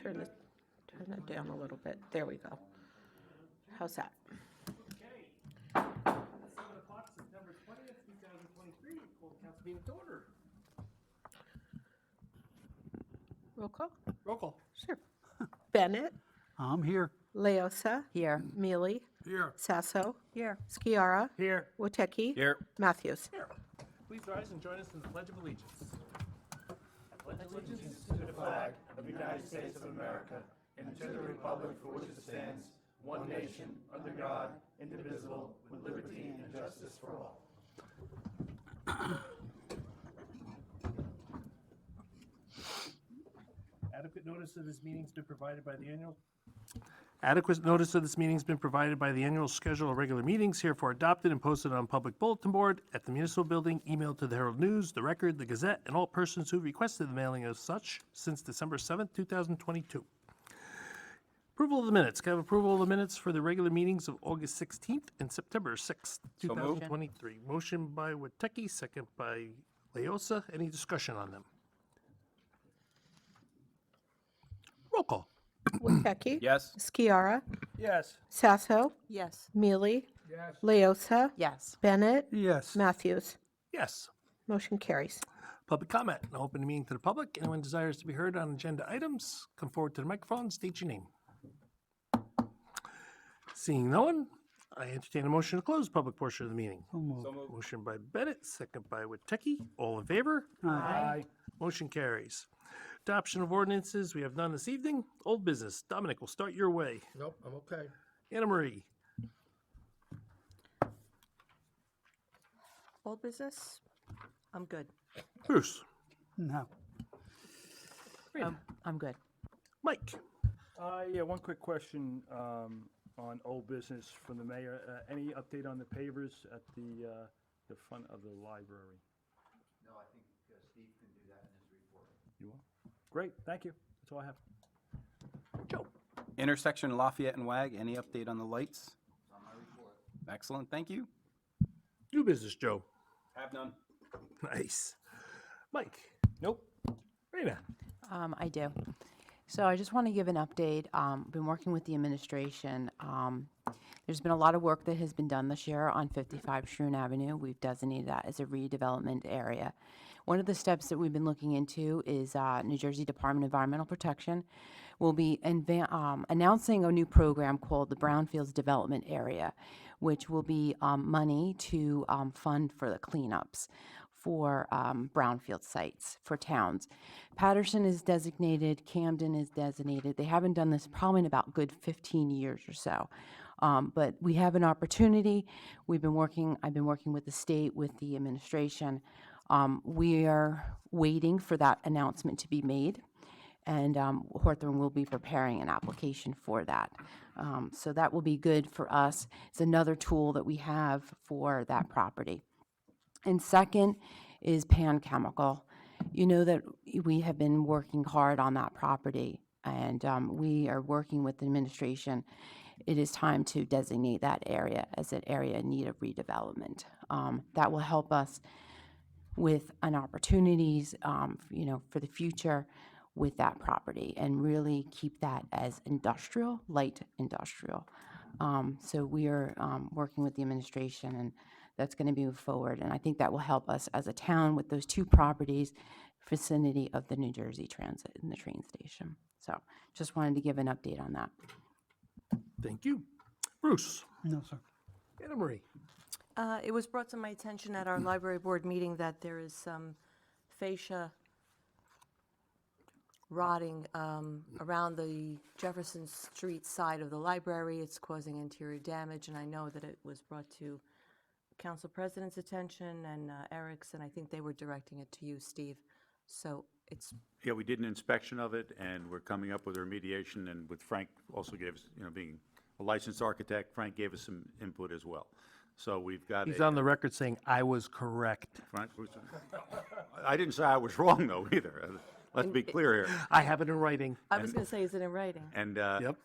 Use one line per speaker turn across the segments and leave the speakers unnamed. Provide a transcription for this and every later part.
Turn it down a little bit. There we go. How's that?
Okay. 7 o'clock, September 20th, 2023. Call the council meeting to order.
Roll call?
Roll call.
Sure. Bennett,
I'm here.
Leosa.
Here.
Mealy,
Here.
Sasso,
Here.
Skiara,
Here.
Woteki,
Here.
Matthews.
Here. Please rise and join us in the Pledge of Allegiance. Adequate notice of this meeting's been provided by the annual. Adequate notice of this meeting's been provided by the annual schedule of regular meetings, herefore adopted and posted on public bulletin board at the municipal building, emailed to the Herald News, the Record, the Gazette, and all persons who requested the mailing of such since December 7th, 2022. Approval of the minutes. Can I have approval of the minutes for the regular meetings of August 16th and September 6th, 2023? Motion by Woteki, second by Leosa. Any discussion on them? Roll call.
Woteki.
Yes.
Skiara,
Yes.
Sasso,
Yes.
Mealy,
Yes.
Leosa,
Yes.
Bennett,
Yes.
Matthews.
Yes.
Motion carries.
Public comment. I'll open the meeting to the public. Anyone desires to be heard on agenda items, come forward to the microphone, state your name. Seeing no one, I entertain a motion to close the public portion of the meeting.
So moved.
Motion by Bennett, second by Woteki. All in favor?
Aye.
Motion carries. Adoption of ordinances, we have none this evening. Old business. Dominic, we'll start your way.
Nope, I'm okay.
Anna Marie.
Old business? I'm good.
Bruce.
No.
I'm good.
Mike.
Yeah, one quick question on old business from the mayor. Any update on the pavers at the front of the library?
No, I think Steve can do that in his report.
You will? Great, thank you. That's all I have.
Joe.
Intersection Lafayette and Wag, any update on the lights?
It's on my report.
Excellent, thank you.
New business, Joe.
Have none.
Nice. Mike.
Nope.
Raina.
I do. So I just want to give an update. Been working with the administration. There's been a lot of work that has been done this year on 55 Shroon Avenue. We've designated that as a redevelopment area. One of the steps that we've been looking into is New Jersey Department of Environmental Protection will be announcing a new program called the Brownfields Development Area, which will be money to fund for the cleanups for brownfield sites for towns. Patterson is designated, Camden is designated. They haven't done this probably in about good 15 years or so. But we have an opportunity. I've been working with the state, with the administration. We are waiting for that announcement to be made, and Hawthorne will be preparing an application for that. So that will be good for us. It's another tool that we have for that property. And second is Pan Chemical. You know that we have been working hard on that property, and we are working with the administration. It is time to designate that area as an area in need of redevelopment. That will help us with an opportunities, for the future with that property, and really keep that as industrial, light industrial. So we are working with the administration, and that's going to move forward. And I think that will help us as a town with those two properties, vicinity of the New Jersey Transit and the train station. So just wanted to give an update on that.
Thank you. Bruce.
No, sir.
Anna Marie.
It was brought to my attention at our library board meeting that there is some fascia rotting around the Jefferson Street side of the library. It's causing interior damage, and I know that it was brought to Council President's attention and Eric's, and I think they were directing it to you, Steve. So it's,
Yeah, we did an inspection of it, and we're coming up with a remediation, and with Frank also gave us, being a licensed architect, Frank gave us some input as well. So we've got
He's
a-
on the record saying, I was correct.
Frank, I didn't say I was wrong, though, either. Let's be clear here.
I have it in writing.
I was going to say, is it in writing?
And,
Yep.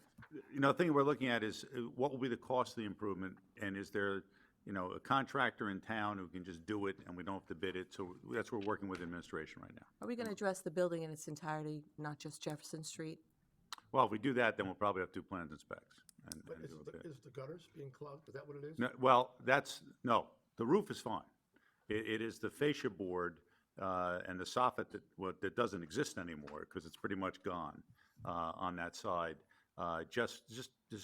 the thing we're looking at is what will be the cost of the improvement, and is there, a contractor in town who can just do it and we don't have to bid it? So that's what we're working with administration right now.
Are we going to address the building in its entirety, not just Jefferson Street?
Well, if we do that, then we'll probably have 2 plans and specs.
But
and
is
do a bid.
the gutters being clogged? Is that what it is?
No, well, no, the roof is fine. It is the fascia board and the soffit that doesn't exist anymore because it's pretty much gone on that side. Just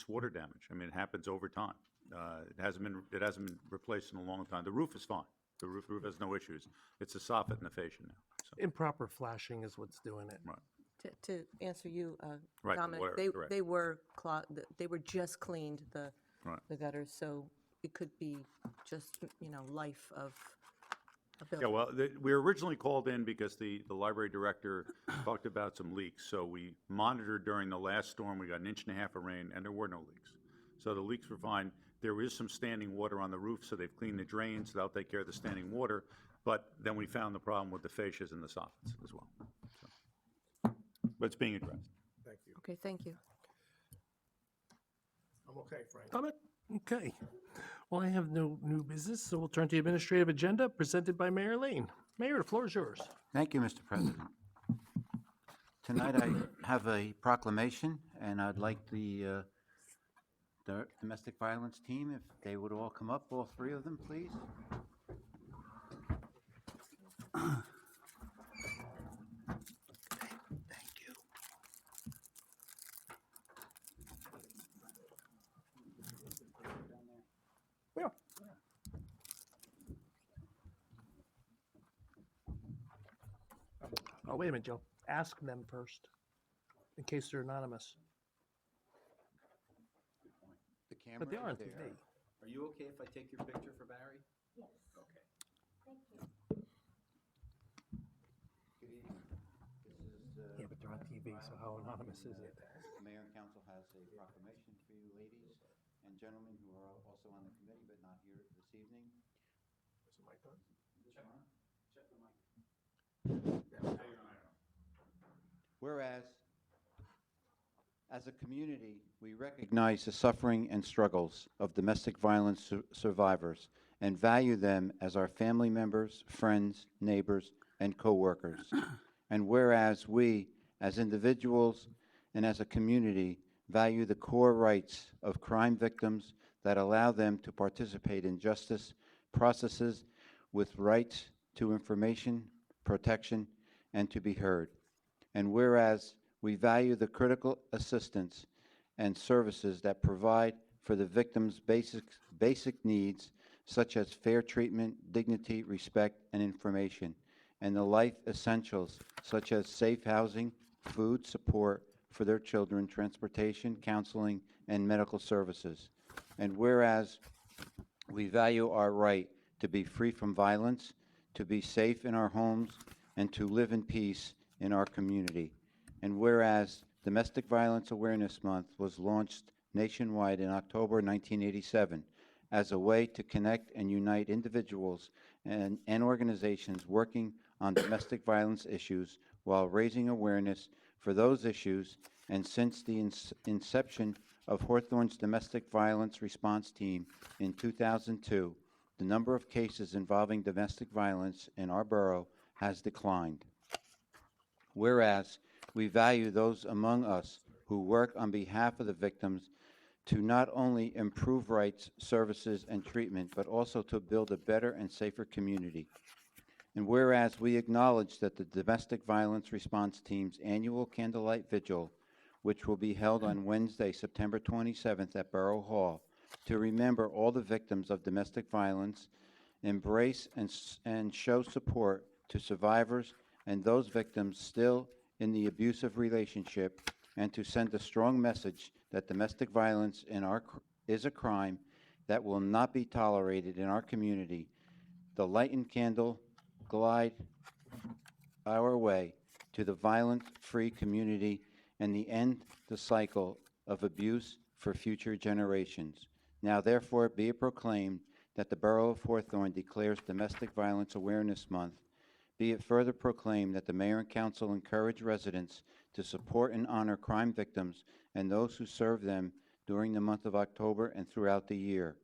water damage. I mean, it happens over time. It hasn't been replaced in a long time. The roof is fine. The roof has no issues. It's the soffit and the fascia now. So,
Improper flashing is what's doing it.
right.
To answer you,
Right, the
Dominic,
water, correct.
they were they were just cleaned,
Right.
the gutters, so it could be just, life of a
Yeah,
building.
well, we were originally called in because the library director talked about some leaks. So we monitored during the last storm. We got 1.5 inches of rain, and there were no leaks. So the leaks were fine. There is some standing water on the roof, so they've cleaned the drains. They'll take care of the standing water. But then we found the problem with the fascias and the soffits as well. So, but it's being addressed.
Thank you.
Okay, thank you.
I'm okay, Frank.
Comment? Okay. Well, I have no new business, so we'll turn to the administrative agenda presented by Mayor Lane. Mayor, the floor is yours.
Thank you, Mr. President. Tonight I have a proclamation, and I'd like the domestic violence team, if they would all come up, all 3 of them, please.
Thank you. Yeah. Oh, wait a minute, Joe. Ask them first, in case they're anonymous.
The camera
But they are on
is there.
TV.
Are you okay if I take your picture for Barry?
Good evening. This is,
Yeah, but they're on TV, so how anonymous is it?
the mayor and council has a proclamation for you ladies and gentlemen who are also on the committee but not here this evening.
Is the mic on?
Check the mic. Whereas, as a community, we recognize the suffering and struggles of domestic violence survivors and value them as our family members, friends, neighbors, and coworkers. And whereas we, as individuals and as a community, value the core rights of crime victims that allow them to participate in justice processes with rights to information, protection, and to be heard. And whereas we value the critical assistance and services that provide for the victim's basic needs, such as fair treatment, dignity, respect, and information, and the life essentials, such as safe housing, food, support for their children, transportation, counseling, and medical services. And whereas we value our right to be free from violence, to be safe in our homes, and to live in peace in our community. And whereas Domestic Violence Awareness Month was launched nationwide in October 1987 as a way to connect and unite individuals and organizations working on domestic violence issues while raising awareness for those issues, and since the inception of Hawthorne's Domestic Violence Response Team in 2002, the number of cases involving domestic violence in our borough has declined. Whereas we value those among us who work on behalf of the victims to not only improve rights, services, and treatment, but also to build a better and safer community. And whereas we acknowledge that the Domestic Violence Response Team's annual Candlelight Vigil, which will be held on Wednesday, September 27th at Borough Hall, to remember all the victims of domestic violence, embrace and show support to survivors and those victims still in the abusive relationship, and to send a strong message that domestic violence is a crime that will not be tolerated in our community. The lightened candle glide our way to the violence-free community and end the cycle of abuse for future generations. Now therefore be it proclaimed that the Borough of Hawthorne declares Domestic Violence Awareness Month. Be it further proclaimed that the Mayor and Council encourage residents to support and honor crime victims and those who serve them during the month of October and throughout the year.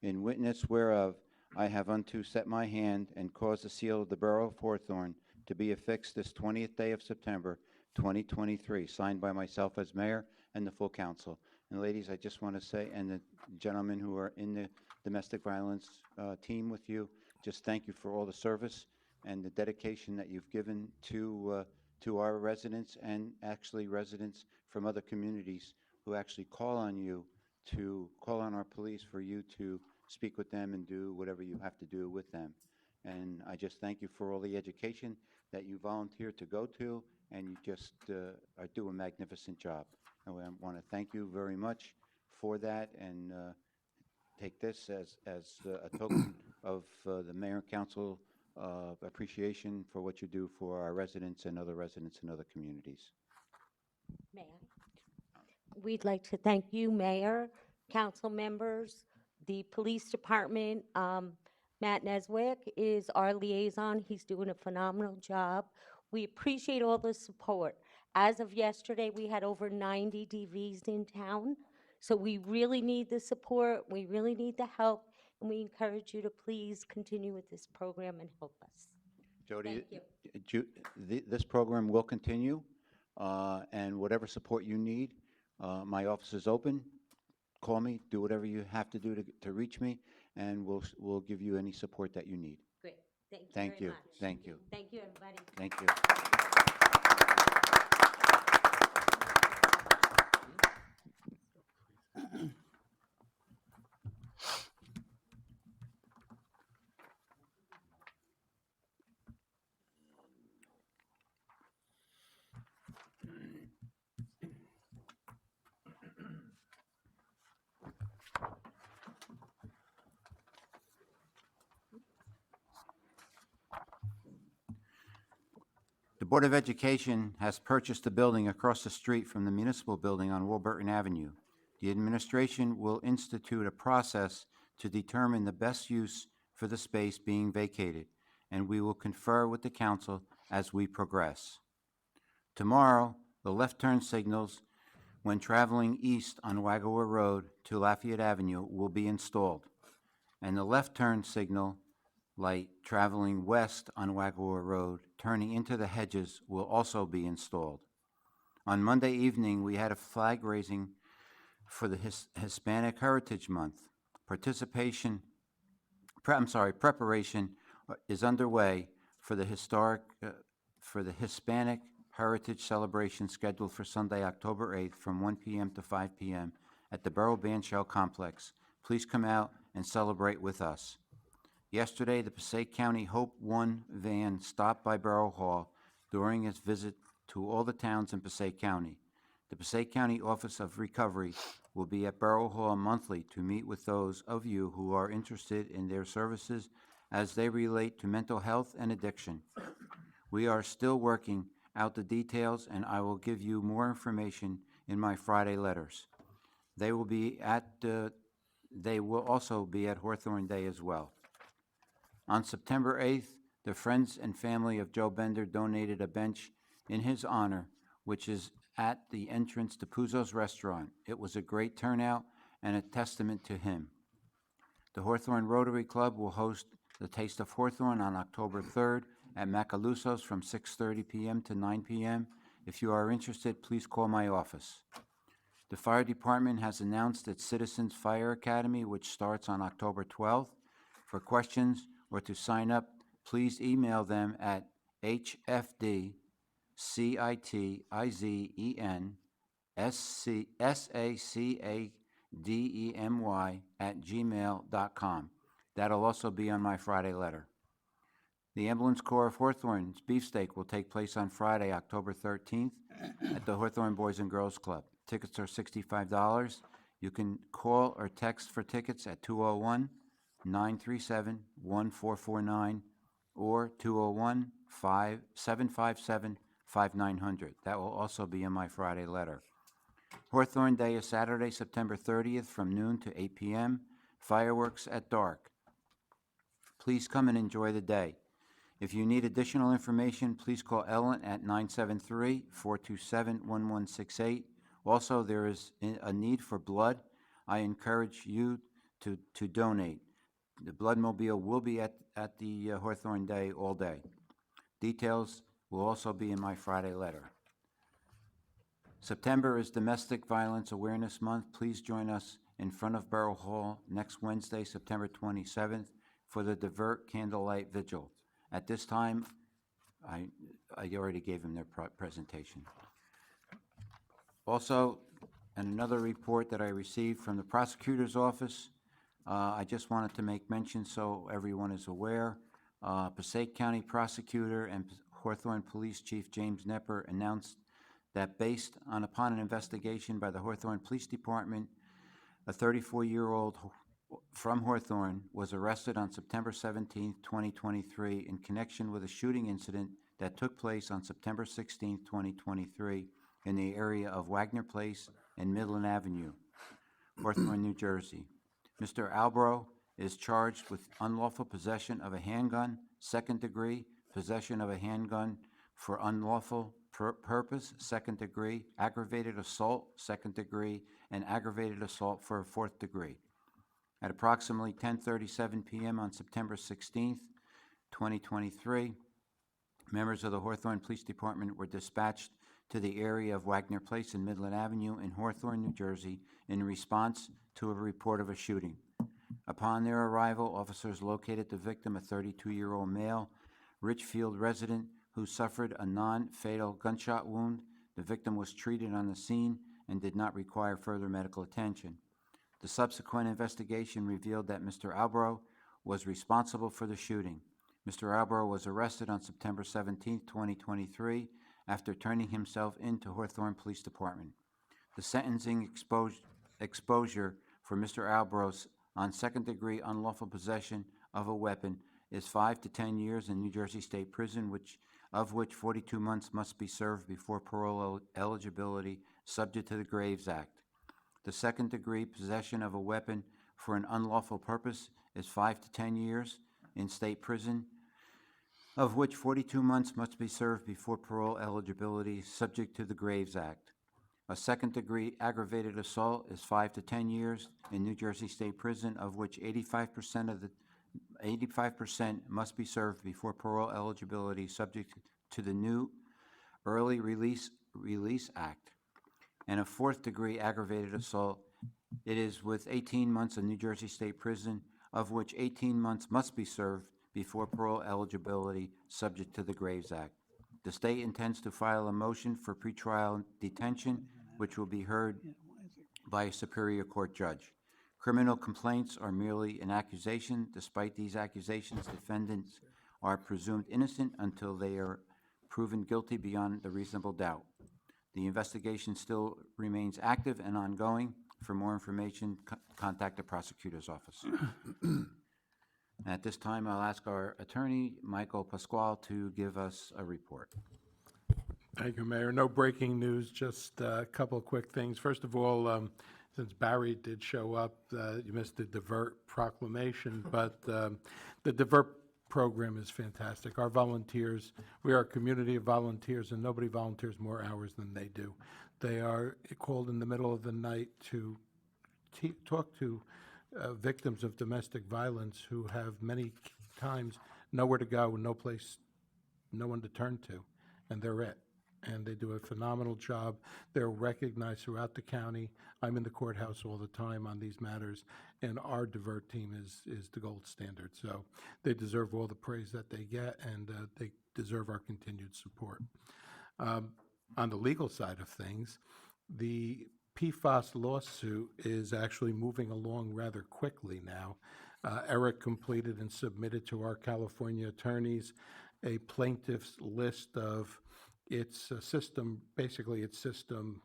In witness whereof, I have unto set my hand and caused the seal of the Borough of Hawthorne to be affixed this 20th day of September, 2023, signed by myself as mayor and the full council. And ladies, I just want to say, and the gentlemen who are in the domestic violence team with you, just thank you for all the service and the dedication that you've given to our residents, and actually residents from other communities who actually call on you to call on our police for you to speak with them and do whatever you have to do with them. And I just thank you for all the education that you volunteered to go to, and you just do a magnificent job. And I want to thank you very much for that, and take this as a token of the mayor and council appreciation for what you do for our residents and other residents in other communities.
May I? We'd like to thank you, Mayor, council members, the police department. Matt Neswick is our liaison. He's doing a phenomenal job. We appreciate all the support. As of yesterday, we had over 90 DVs in town. So we really need the support. We really need the help. And we encourage you to please continue with this program and help us.
Jody,
Thank
this program will continue, and whatever support you need, my office is open. Call me, do whatever you have to do to reach me, and we'll give you any support that you need.
Great. Thank you
Thank
very
you.
much.
Thank you.
Thank you, everybody.
Thank you. The Board of Education has purchased a building across the street from the municipal building on Warburton Avenue. The administration will institute a process to determine the best use for the space being vacated, and we will confer with the council as we progress. Tomorrow, the left turn signals when traveling east on Wagawa Road to Lafayette Avenue will be installed, and the left turn signal light traveling west on Wagawa Road, turning into the hedges, will also be installed. On Monday evening, we had a flag raising for the Hispanic Heritage Month. Preparation is underway for the Hispanic Heritage Celebration scheduled for Sunday, October 8th from 1 p.m. to 5 p.m. at the Borough Bandshell Complex. Please come out and celebrate with us. Yesterday, the Passaic County Hope One van stopped by Borough Hall during its visit to all the towns in Passaic County. The Passaic County Office of Recovery will be at Borough Hall monthly to meet with those of you who are interested in their services as they relate to mental health and addiction. We are still working out the details, and I will give you more information in my Friday letters. They will also be at Hawthorne Day as well. On September 8th, the friends and family of Joe Bender donated a bench in his honor, which is at the entrance to Puzo's Restaurant. It was a great turnout and a testament to him. The Hawthorne Rotary Club will host the Taste of Hawthorne on October 3rd at Macaluso's from 6:30 p.m. to 9 p.m. If you are interested, please call my office. The fire department has announced its Citizens Fire Academy, which starts on October 12th. For questions or to sign up, please email them at hfdcitizensacademy@gmail.com. That'll also be on my Friday letter. The Ambulance Corps of Hawthorne's beefsteak will take place on Friday, October 13th at the Hawthorne Boys and Girls Club. Tickets are $65. You can call or text for tickets at 201-937-1449 or 201-757-5900. That will also be in my Friday letter. Hawthorne Day is Saturday, September 30th from noon to 8 p.m. Fireworks at dark. Please come and enjoy the day. If you need additional information, please call Ellen at 973-427-1168. Also, there is a need for blood. I encourage you to donate. The Bloodmobile will be at the Hawthorne Day all day. Details will also be in my Friday letter. September is Domestic Violence Awareness Month. Please join us in front of Borough Hall next Wednesday, September 27th, for the Divert Candlelight Vigil. At this time, I already gave them their presentation. Also, and another report that I received from the prosecutor's office, I just wanted to make mention so everyone is aware. Passaic County Prosecutor and Hawthorne Police Chief James Nepper announced that upon an investigation by the Hawthorne Police Department, a 34-year-old from Hawthorne was arrested on September 17, 2023, in connection with a shooting incident that took place on September 16, 2023, in the area of Wagner Place and Midland Avenue, Hawthorne, New Jersey. Mr. Albro is charged with unlawful possession of a handgun, second degree, possession of a handgun for unlawful purpose, second degree, aggravated assault, second degree, and aggravated assault for a fourth degree. At approximately 10:37 p.m. on September 16th, 2023, members of the Hawthorne Police Department were dispatched to the area of Wagner Place and Midland Avenue in Hawthorne, New Jersey, in response to a report of a shooting. Upon their arrival, officers located the victim, a 32-year-old male, Richfield resident, who suffered a non-fatal gunshot wound. The victim was treated on the scene and did not require further medical attention. The subsequent investigation revealed that Mr. Albro was responsible for the shooting. Mr. Albro was arrested on September 17, 2023, after turning himself into Hawthorne Police Department. The sentencing exposure for Mr. Albro on second-degree unlawful possession of a weapon is 5 to 10 years in New Jersey State Prison, of which 42 months must be served before parole eligibility, subject to the Graves Act. The second-degree possession of a weapon for an unlawful purpose is 5 to 10 years in state prison, of which 42 months must be served before parole eligibility, subject to the Graves Act. A second-degree aggravated assault is 5 to 10 years in New Jersey State Prison, of which 85% must be served before parole eligibility, subject to the new Early Release Act. And a fourth-degree aggravated assault, it is with 18 months in New Jersey State Prison, of which 18 months must be served before parole eligibility, subject to the Graves Act. The state intends to file a motion for pretrial detention, which will be heard by a Superior Court judge. Criminal complaints are merely an accusation. Despite these accusations, defendants are presumed innocent until they are proven guilty beyond a reasonable doubt. The investigation still remains active and ongoing. For more information, contact the prosecutor's office. At this time, I'll ask our attorney, Michael Pasquale, to give us a report.
Thank you, Mayor. No breaking news, just a couple of quick things. First of all, since Barry did show up, you missed the Divert proclamation, but the Divert program is fantastic. Our volunteers, we are a community of volunteers, and nobody volunteers more hours than they do. They are called in the middle of the night to talk to victims of domestic violence who have many times nowhere to go, no place, no one to turn to, and they're it. And they do a phenomenal job. They're recognized throughout the county. I'm in the courthouse all the time on these matters, and our Divert team is the gold standard. So they deserve all the praise that they get, and they deserve our continued support. On the legal side of things, the PFAS lawsuit is actually moving along rather quickly now. Eric completed and submitted to our California attorneys a plaintiff's list of its system, basically its system,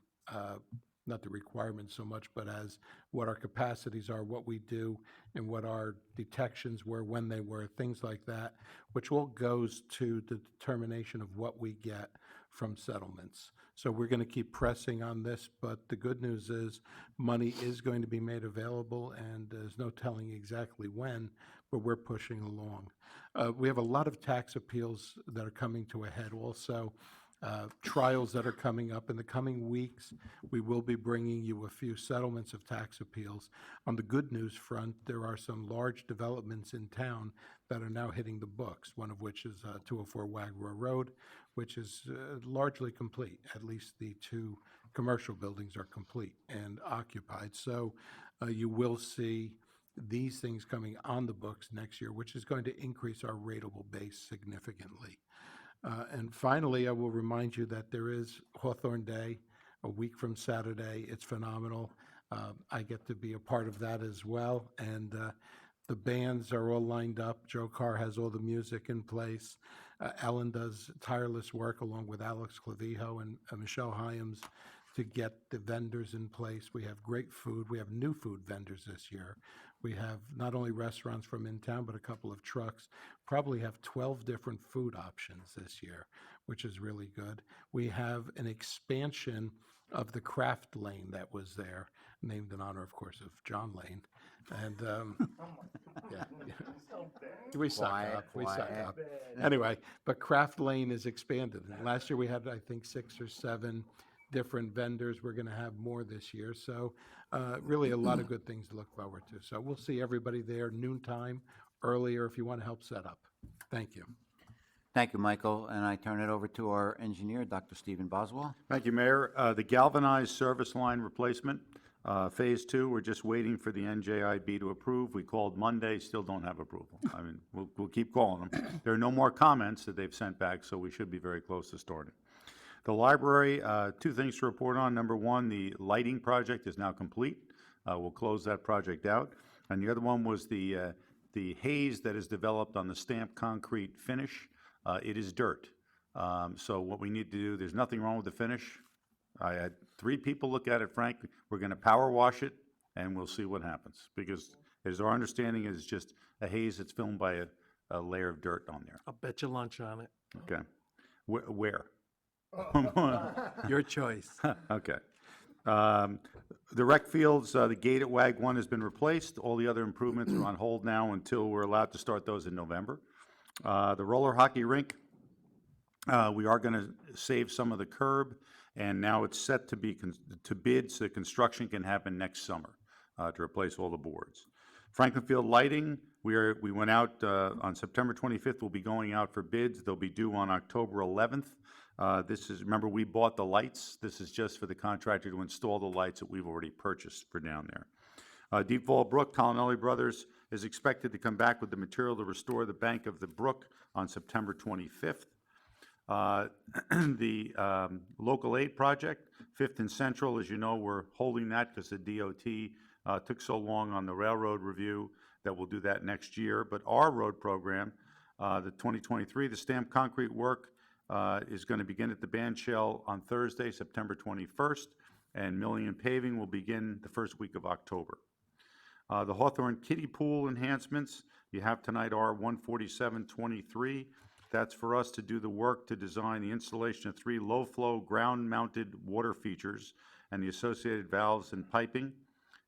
not the requirements so much, but as what our capacities are, what we do, and what our detections were, when they were, things like that, which all goes to the determination of what we get from settlements. So we're going to keep pressing on this, but the good news is money is going to be made available, and there's no telling exactly when, but we're pushing along. We have a lot of tax appeals that are coming to a head also. Trials that are coming up in the coming weeks. We will be bringing you a few settlements of tax appeals. On the good news front, there are some large developments in town that are now hitting the books, one of which is 204 Wagner Road, which is largely complete, at least the two commercial buildings are complete and occupied. So you will see these things coming on the books next year, which is going to increase our rateable base significantly. And finally, I will remind you that there is Hawthorne Day a week from Saturday. It's phenomenal. I get to be a part of that as well. And the bands are all lined up. Joe Carr has all the music in place. Ellen does tireless work along with Alex Clavijo and Michelle Hyams to get the vendors in place. We have great food. We have new food vendors this year. We have not only restaurants from in town, but a couple of trucks. Probably have 12 different food options this year, which is really good. We have an expansion of the craft lane that was there, named in honor, of course, of John Lane. And yeah, we suck up. We suck up. Anyway, but craft lane is expanded. And last year we had, I think, 6 or 7 different vendors. We're going to have more this year. So really a lot of good things to look forward to. So we'll see everybody there noontime, earlier, if you want to help set up. Thank you.
Thank you, Michael, and I turn it over to our engineer, Dr. Stephen Boswell.
Thank you, Mayor. The galvanized service line replacement, Phase 2, we're just waiting for the NJIB to approve. We called Monday, still don't have approval. I mean, we'll keep calling them. There are no more comments that they've sent back, so we should be very close to starting. The library, 2 things to report on. Number 1, the lighting project is now complete. We'll close that project out. And the other one was the haze that is developed on the stamped concrete finish. It is dirt. So what we need to do, there's nothing wrong with the finish. I had 3 people look at it, Frank. We're going to power wash it, and we'll see what happens. Because as our understanding is just a haze that's filmed by a layer of dirt on there.
I'll bet you lunch on it.
Okay. Where?
Your choice.
Okay. The rec fields, the gate at WAG 1 has been replaced. All the other improvements are on hold now until we're allowed to start those in November. The roller hockey rink, we are going to save some of the curb, and now it's set to be to bid, so construction can happen next summer to replace all the boards. Franklin Field lighting, we went out on September 25th. We'll be going out for bids. They'll be due on October 11th. Remember, we bought the lights. This is just for the contractor to install the lights that we've already purchased for down there. Deep Fall Brook, Colonelli Brothers is expected to come back with the material to restore the bank of the brook on September 25th. The local aid project, 5th and Central, as you know, we're holding that because the DOT took so long on the railroad review that we'll do that next year. But our road program, the 2023, the stamped concrete work is going to begin at the band shell on Thursday, September 21st, and milling and paving will begin the first week of October. The Hawthorne Kiddie Pool enhancements, you have tonight R14723. That's for us to do the work to design the installation of 3 low-flow ground-mounted water features and the associated valves and piping.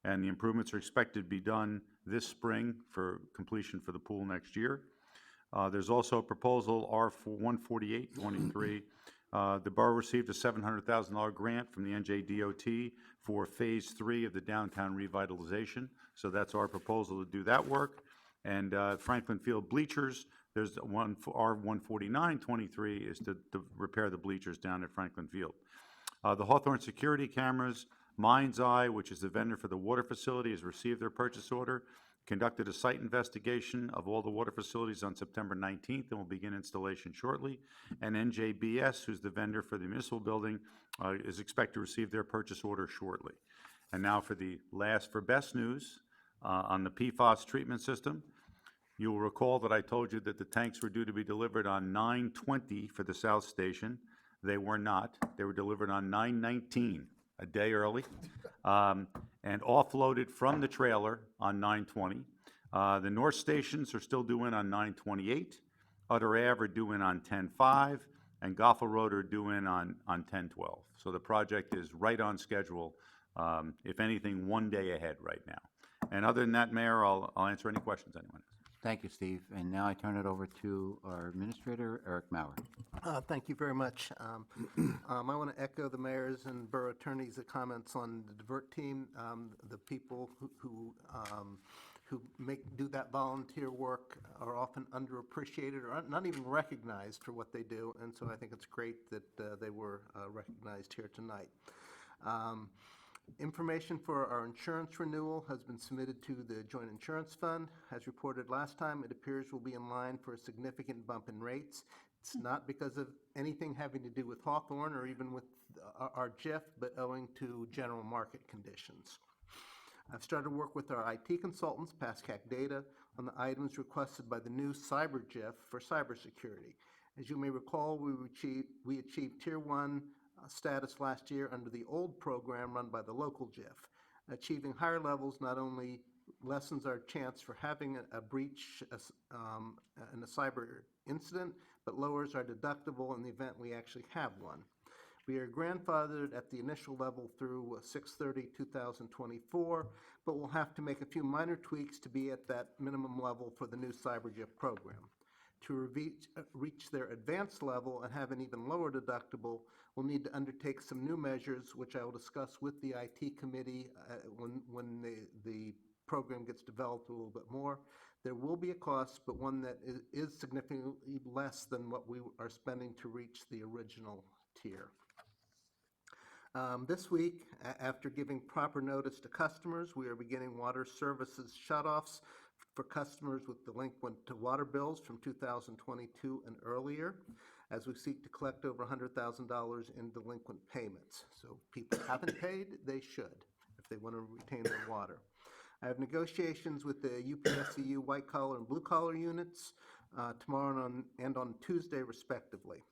And the improvements are expected to be done this spring for completion for the pool next year. There's also a proposal R14823. The borough received a $700,000 grant from the NJDOT for Phase 3 of the downtown revitalization. So that's our proposal to do that work. And Franklin Field bleachers, there's one for R14923 is to repair the bleachers down at Franklin Field. The Hawthorne security cameras, Mind's Eye, which is the vendor for the water facility, has received their purchase order, conducted a site investigation of all the water facilities on September 19th, and will begin installation shortly. And NJBS, who's the vendor for the municipal building, is expected to receive their purchase order shortly. And now for the best news on the PFAS treatment system. You will recall that I told you that the tanks were due to be delivered on 9/20 for the South Station. They were not. They were delivered on 9/19, a day early, and offloaded from the trailer on 9/20. The North Stations are still due in on 9/28. Utter Ave are due in on 10/5, and Goffel Road are due in on 10/12. So the project is right on schedule, if anything, 1 day ahead right now. And other than that, Mayor, I'll answer any questions anyone has.
Thank you, Steve. And now I turn it over to our administrator, Eric Maurer.
Thank you very much. I want to echo the mayor's and borough attorney's comments on the Divert team. The people who do that volunteer work are often underappreciated or not even recognized for what they do, and so I think it's great that they were recognized here tonight. Information for our insurance renewal has been submitted to the Joint Insurance Fund. As reported last time, it appears we'll be in line for a significant bump in rates. It's not because of anything having to do with Hawthorne or even with our JIF, but owing to general market conditions. I've started work with our IT consultants, Pascac Data, on the items requested by the new Cyber JIF for cybersecurity. As you may recall, we achieved Tier 1 status last year under the old program run by the local JIF. Achieving higher levels not only lessens our chance for having a breach in a cyber incident, but lowers our deductible in the event we actually have one. We are grandfathered at the initial level through 6/30/2024, but we'll have to make a few minor tweaks to be at that minimum level for the new CyberJIF program. To reach their advanced level and have an even lower deductible, we'll need to undertake some new measures, which I will discuss with the IT committee when the program gets developed a little bit more. There will be a cost, but one that is significantly less than what we are spending to reach the original tier. This week, after giving proper notice to customers, we are beginning water services shutoffs for customers with delinquent water bills from 2022 and earlier, as we seek to collect over $100,000 in delinquent payments. So if people haven't paid, they should, if they want to retain their water. I have negotiations with the UPSCU white collar and blue collar units tomorrow and on Tuesday, respectively.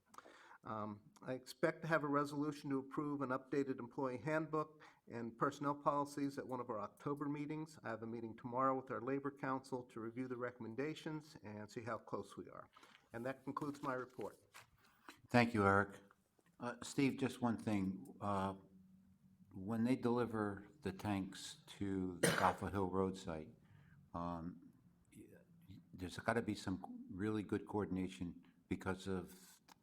I expect to have a resolution to approve an updated employee handbook and personnel policies at one of our October meetings. I have a meeting tomorrow with our Labor Council to review the recommendations and see how close we are. And that concludes my report.
Thank you, Eric. Steve, just one thing. When they deliver the tanks to the Gopher Hill Road site, there's got to be some really good coordination because of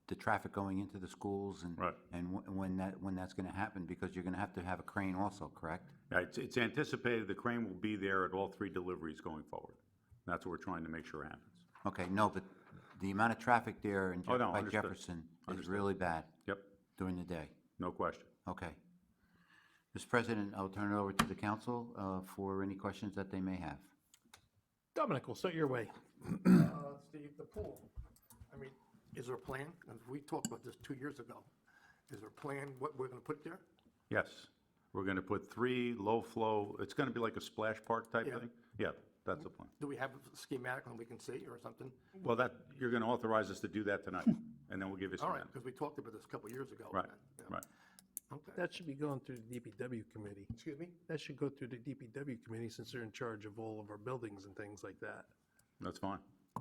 the traffic going into the schools and
Right.
and when that's going to happen, because you're going to have a crane also, correct?
Yeah, it's anticipated the crane will be there at all 3 deliveries going forward. That's what we're trying to make sure happens.
Okay, no, but the amount of traffic there in
Oh, no,
by
understood.
Jefferson is
Understood.
really bad
Yep,
during the day.
no question.
Okay. Mr. President, I'll turn it over to the council for any questions that they may have.
Dominic, we'll start your way.
Steve, the pool, I mean, is there a plan? And we talked about this 2 years ago. Is there a plan, what we're gonna put there?
Yes, we're going to put 3 low-flow, it's going to be like a splash park type
Yeah.
thing? Yeah, that's the plan.
Do we have a schematic and we can see or something?
Well, you're going to authorize us to do that tonight, and then we'll give you
All
some.
right, because we talked about this a couple years ago.
Right,
Yeah.
right.
Okay.
That should be going through the DPW committee.
Excuse me?
That should go through the DPW committee since they're in charge of all of our buildings and things like that.
That's fine.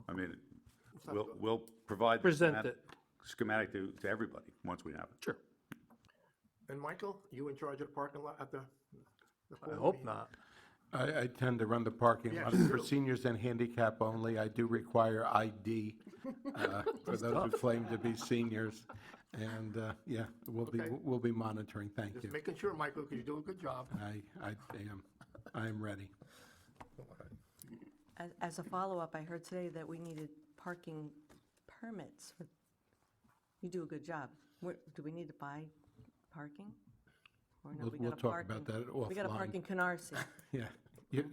I mean,
not
we'll,
good.
we'll provide. the
Present
schematic to everybody, once we have it.
Sure.
And Michael, you in charge of the parking lot at the
I
pool?
hope not.
I tend to run the parking
Yes,
lot
you
for
do.
seniors and handicap only. I do require ID for those who claim to be seniors. And, yeah,
Okay.
we'll be monitoring. Thank
Just
you.
making sure, Michael, because you're doing a good job.
I am ready.
As a follow-up, I heard today that we needed parking permits. You do a good job. Do we need to buy parking? Or no, we
We'll
got a
talk about
parking-
that
We got a
offline.
park in Canarsie.
Yeah, you're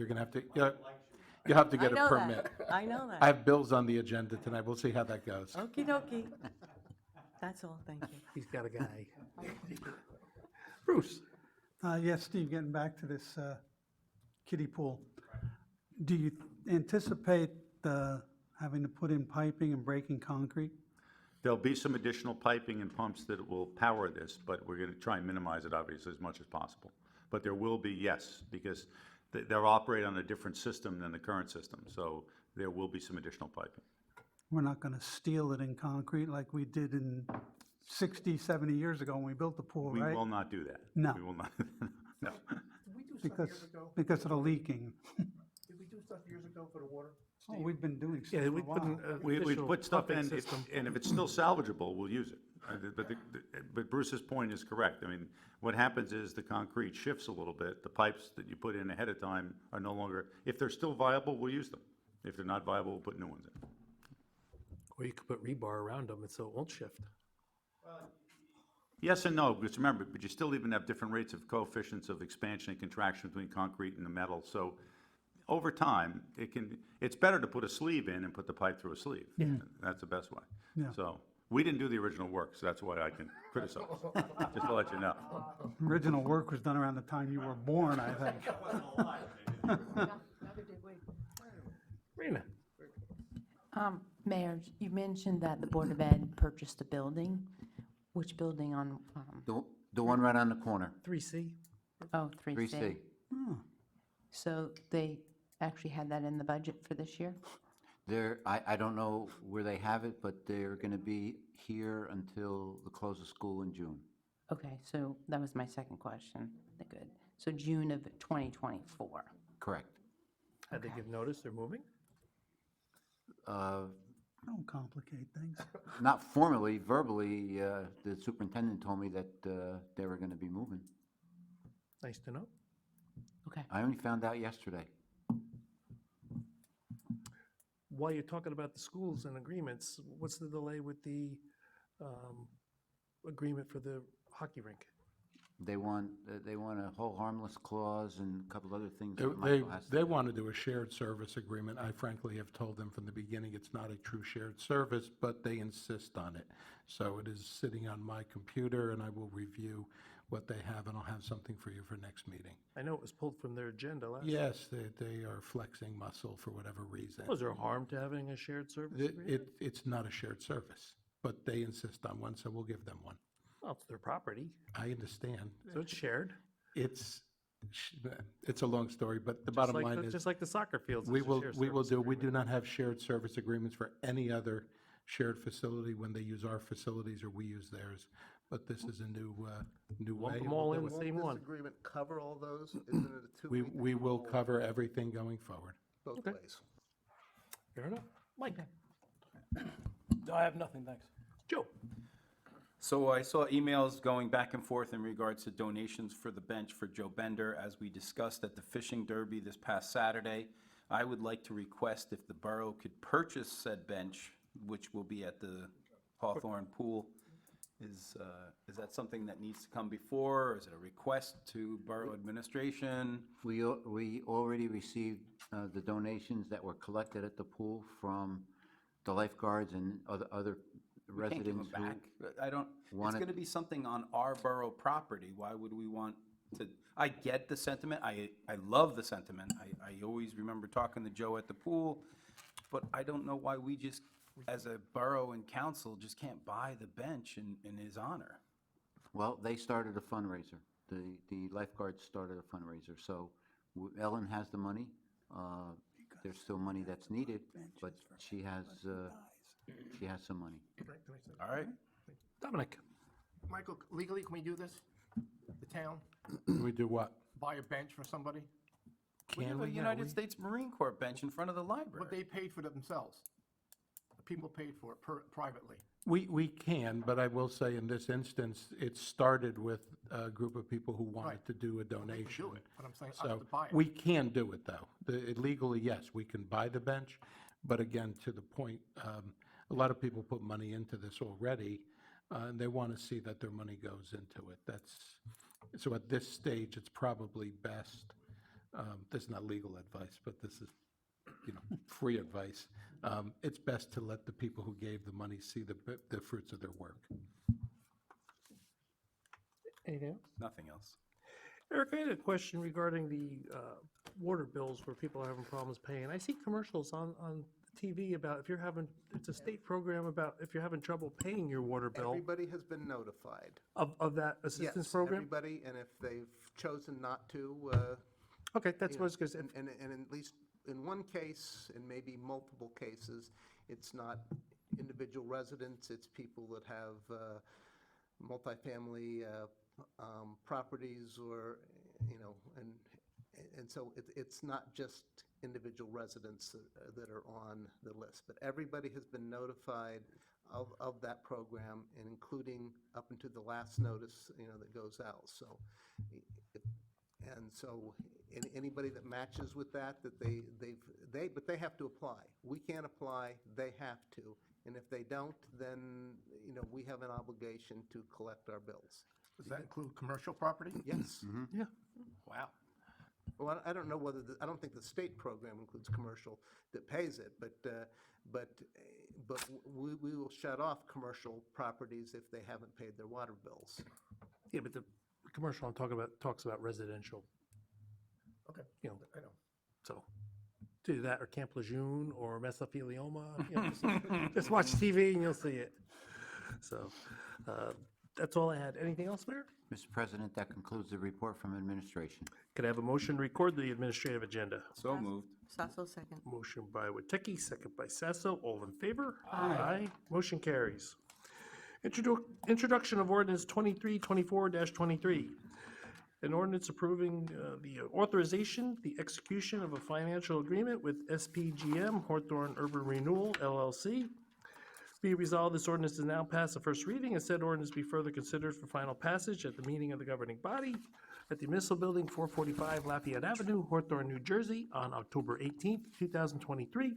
gonna have to, you'll have to
I
get a
know
permit.
that. I know
I
that.
have bills on the agenda tonight. We'll see how that goes.
Okey dokey. That's all, thank you.
He's got a guy. Bruce?
Yes, Steve, getting back to this kiddie pool. Do you anticipate having to put in piping and breaking concrete?
There'll be some additional piping and pumps that will power this, but we're going to try and minimize it, obviously, as much as possible. But there will be, yes, because they'll operate on a different system than the current system, so there will be some additional piping.
We're not going to steel it in concrete like we did in 60, 70 years ago when we built the pool,
We
right?
will not do that.
No.
We will not, no.
Did we do stuff years ago?
Because of the leaking.
Did we do stuff years ago for the water?
Oh, we've been doing stuff
Yeah,
for a
we put in
while.
We
additional
put stuff
pumping
in,
system.
and if it's still salvageable, we'll use it. But Bruce's point is correct. I mean, what happens is the concrete shifts a little bit. The pipes that you put in ahead of time are no longer, if they're still viable, we'll use them. If they're not viable, we'll put new ones in.
Or you could put rebar around them and so it won't shift.
Yes and no, because remember, but you still even have different rates of coefficients of expansion and contraction between concrete and the metal. So over time, it's better to put a sleeve in and put the pipe through a sleeve. That's the best way.
Yeah.
So we didn't do the original work, so that's why I can criticize, just to let you know.
Original work was done around the time you were born, I think.
Rena?
Mayor, you mentioned that the Board of Ed purchased a building. Which building on,
The one right on the corner,
3C?
oh, 3C?
3C.
So they actually had that in the budget for this year?
I don't know where they have it, but they're going to be here until the close of school in June.
Okay, so that was my second question. Good. So June of 2024.
Correct.
Had they give notice they're moving?
Don't complicate things.
Not formally, verbally, the superintendent told me that they were going to be moving.
Nice to know.
Okay.
I only found out yesterday.
While you're talking about the schools and agreements, what's the delay with the agreement for the hockey rink?
They want a whole harmless clause and a couple other things.
They,
that Michael has to
they
do.
want to do a shared service agreement. I frankly have told them from the beginning it's not a true shared service, but they insist on it. So it is sitting on my computer, and I will review what they have, and I'll have something for you for next meeting.
I know it was pulled from their agenda last.
Yes, they are flexing muscle for whatever reason.
Was there harm to having a shared service agreement?
It's not a shared service, but they insist on one, so we'll give them one.
Well, it's their property,
I understand.
so it's shared.
It's a long story, but the bottom line is.
Just like the soccer fields.
We
it's a
will,
shared
we will
service
do, we do
agreement.
not have shared service agreements for any other shared facility when they use our facilities or we use theirs. But this is a new way.
Lump them all in the
Won't
same
this
one.
agreement cover all those? Isn't it a two-week?
We will cover everything going forward.
Both
Okay.
ways.
Fair enough. Mike?
I have nothing, thanks.
Joe?
So I saw emails going back and forth in regards to donations for the bench for Joe Bender. As we discussed at the fishing derby this past Saturday, I would like to request if the borough could purchase said bench, which will be at the Hawthorne Pool. Is that something that needs to come before, or is it a request to borough administration?
We already received the donations that were collected at the pool from the lifeguards and other
We can't give them
residents who
back. I don't, it's
wanted-
gonna be something on our borough property. Why would we want to, I get the sentiment. I love the sentiment. I always remember talking to Joe at the pool, but I don't know why we just, as a borough and council, just can't buy the bench in his honor.
Well, they started a fundraiser. The lifeguards started a fundraiser. So Ellen has the money. There's still money that's needed, but she has some money.
All right?
Dominic?
Michael, legally, can we do this? The town,
We do what?
buy a bench for somebody?
We have
Can
a
we? Yeah,
United
we-
States Marine Corps bench in front of the
But
library.
they paid for it themselves. The people paid for it privately.
We can, but I will say in this instance, it started with a group of people who wanted
Right.
to do a
They can
donation.
do it, but I'm saying us
So
to buy it.
we can do it, though. Legally, yes, we can buy the bench, but again, to the point, a lot of people put money into this already, and they want to see that their money goes into it. So at this stage, it's probably best, this is not legal advice, but this is, free advice. It's best to let the people who gave the money see the fruits of their work.
Anything else?
Nothing else.
Eric, I had a question regarding the water bills where people are having problems paying. I see commercials on TV about if you're having, it's a state program about if you're having trouble paying your water bill
Everybody has been notified.
of that assistance
Yes,
program?
everybody, and if they've chosen not to,
Okay, that's
you
what I was
know,
gonna say.
and at least in one case, and maybe multiple cases, it's not individual residents, it's people that have multifamily properties or, and so it's not just individual residents that are on the list, but everybody has been notified of that program, and including up into the last notice, that goes out, so. And so anybody that matches with that they have to apply. We can't apply, they have to. And if they don't, then, you know, we have an obligation to collect our bills.
Does that include commercial property?
Yes.
Yeah.
Wow.
Well, I don't know whether, I don't think the state program includes commercial that pays it, but we will shut off commercial properties if they haven't paid their water bills.
Yeah, but the commercial I'm talking about talks about residential,
Okay,
you know,
I know.
so do that or Camp Lejeune or mesothelioma, you know, just watch TV and you'll see it. So, that's all I had. Anything else, Mayor?
Mr. President, that concludes the report from administration.
Could I have a motion to record the administrative agenda?
So moved.
Sasso, second.
Motion by Witecki, second by Sasso. All in favor? Aye. Motion carries. Introduction of ordinance 2324-23. An ordinance approving the authorization, the execution of a financial agreement with SPGM Hawthorne Urban Renewal LLC. Be resolved, this ordinance is now past the first reading, and said ordinance be further considered for final passage at the meeting of the governing body at the Municipal Building, 445 Lafayette Avenue, Hawthorne, New Jersey, on October 18th, 2023.